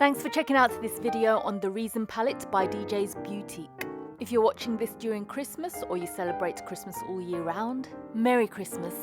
Thanks for checking out this video on The Reason palette by DJ Beautique. If you're watching this during Christmas or you celebrate Christmas all year round, Merry Christmas.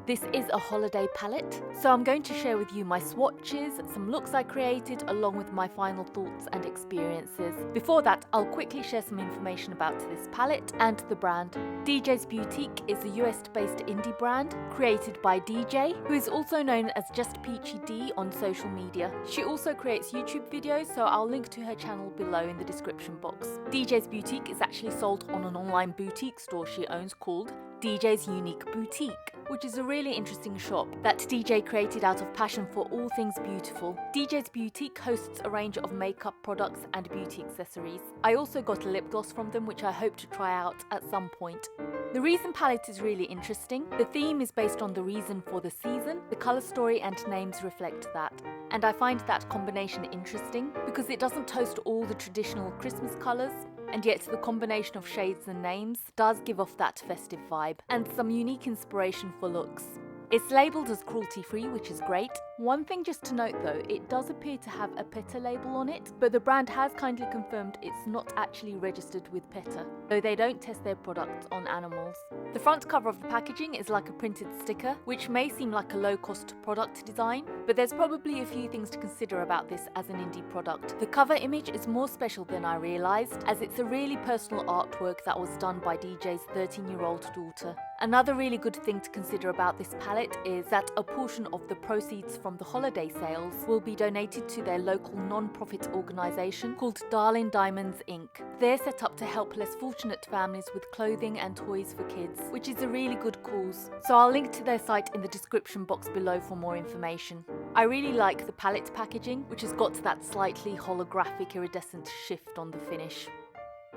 This is a holiday palette, so I'm going to share with you my swatches, some looks I created, along with my final thoughts and experiences. Before that, I'll quickly share some information about this palette and the brand. DJ's Beautique is a US-based indie brand created by DJ, who is also known as Just Peachy D on social media. She also creates YouTube videos, so I'll link to her channel below in the description box. DJ's Beautique is actually sold on an online boutique store she owns called DJ's Unique Boutique, which is a really interesting shop that DJ created out of passion for all things beautiful. DJ's Beautique hosts a range of makeup products and beauty accessories. I also got a lip gloss from them, which I hope to try out at some point. The Reason palette is really interesting. The theme is based on the reason for the season. The colour story and names reflect that. And I find that combination interesting because it doesn't toast all the traditional Christmas colours, and yet the combination of shades and names does give off that festive vibe and some unique inspiration for looks. It's labelled as cruelty-free, which is great. One thing just to note though, it does appear to have a PETA label on it, but the brand has kindly confirmed it's not actually registered with PETA, though they don't test their products on animals. The front cover of the packaging is like a printed sticker, which may seem like a low-cost product design, but there's probably a few things to consider about this as an indie product. The cover image is more special than I realised, as it's a really personal artwork that was done by DJ's 13-year-old daughter. Another really good thing to consider about this palette is that a portion of the proceeds from the holiday sales will be donated to their local non-profit organisation called Darling Diamonds Inc. They're set up to help less fortunate families with clothing and toys for kids, which is a really good cause. So I'll link to their site in the description box below for more information. I really like the palette packaging, which has got that slightly holographic iridescent shift on the finish.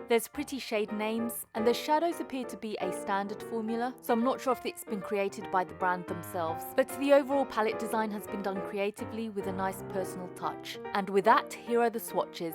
There's pretty shade names, and the shadows appear to be a standard formula, so I'm not sure if it's been created by the brand themselves. But the overall palette design has been done creatively with a nice personal touch. And with that, here are the swatches.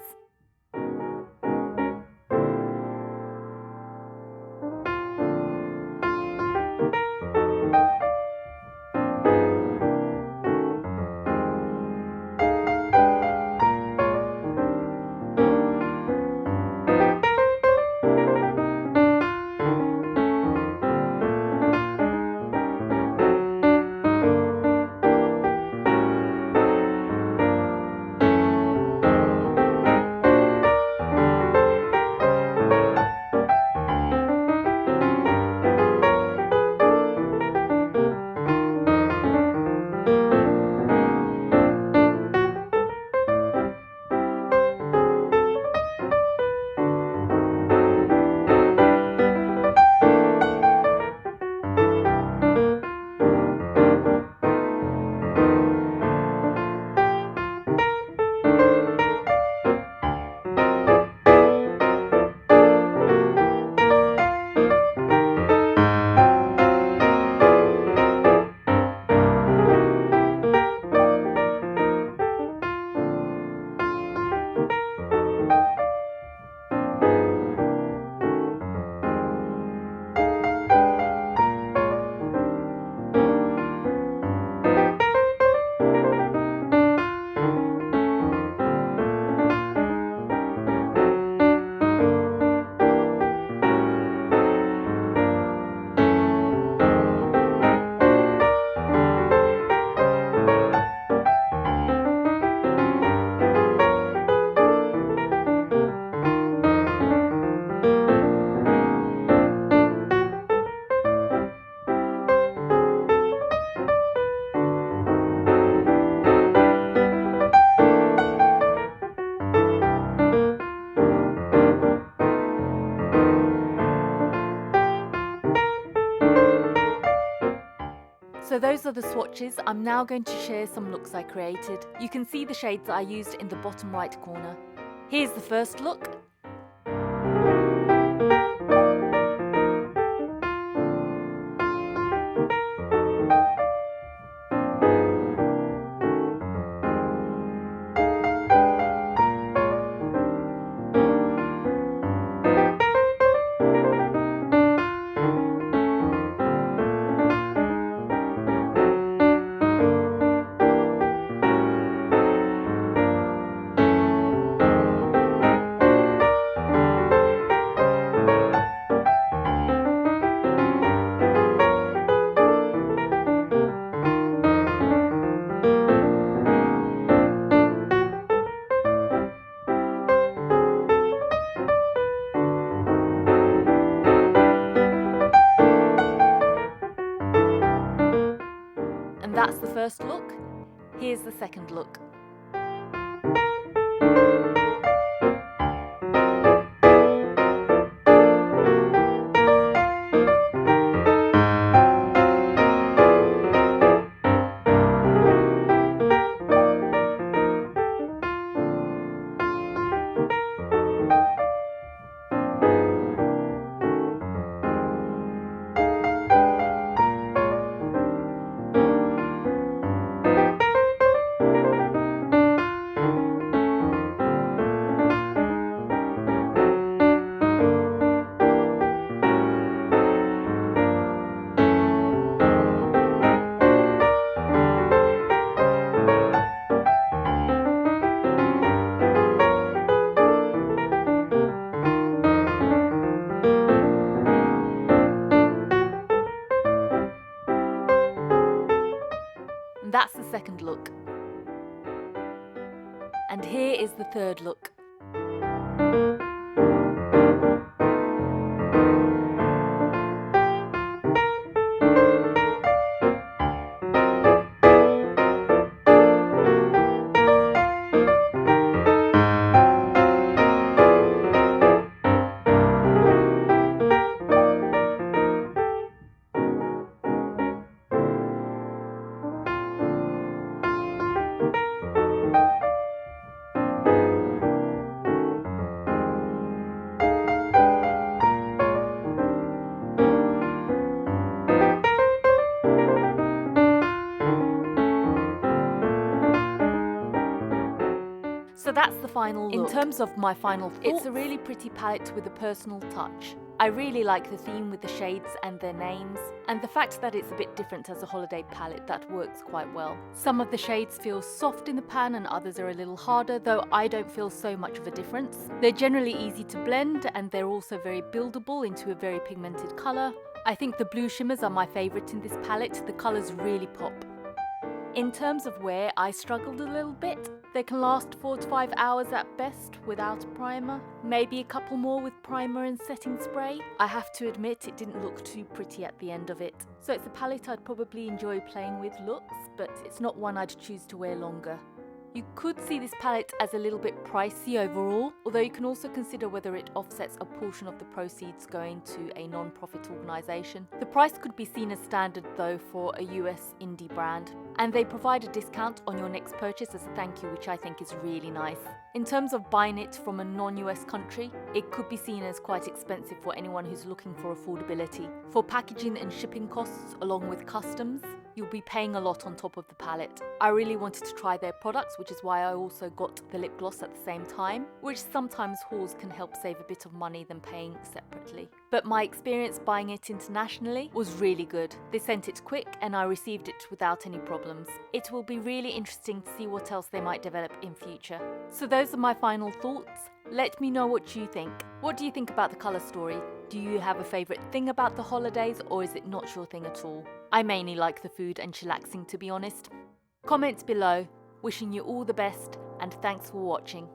So those are the swatches. I'm now going to share some looks I created. You can see the shades I used in the bottom right corner. Here's the first look. Here's the second look. That's the second look. And here is the third look. So that's the final look. In terms of my final thoughts, it's a really pretty palette with a personal touch. I really like the theme with the shades and their names, and the fact that it's a bit different as a holiday palette, that works quite well. Some of the shades feel soft in the pan and others are a little harder, though I don't feel so much of a difference. They're generally easy to blend and they're also very buildable into a very pigmented colour. I think the blue shimmers are my favourite in this palette. The colours really pop. In terms of wear, I struggled a little bit. They can last 4 to 5 hours at best without a primer, maybe a couple more with primer and setting spray. I have to admit it didn't look too pretty at the end of it. So it's a palette I'd probably enjoy playing with looks, but it's not one I'd choose to wear longer. You could see this palette as a little bit pricey overall, although you can also consider whether it offsets a portion of the proceeds going to a non-profit organisation. The price could be seen as standard though for a US indie brand, and they provide a discount on your next purchase as a thank you, which I think is really nice. In terms of buying it from a non-US country, it could be seen as quite expensive for anyone who's looking for affordability. For packaging and shipping costs along with customs, you'll be paying a lot on top of the palette. I really wanted to try their products, which is why I also got the lip gloss at the same time, which sometimes hauls can help save a bit of money than paying separately. But my experience buying it internationally was really good. They sent it quick and I received it without any problems. It will be really interesting to see what else they might develop in future. So those are my final thoughts. Let me know what you think. What do you think about the colour story? Do you have a favourite thing about the holidays, or is it not your thing at all? I mainly like the food and chillaxing, to be honest. Comment below. Wishing you all the best and thanks for watching.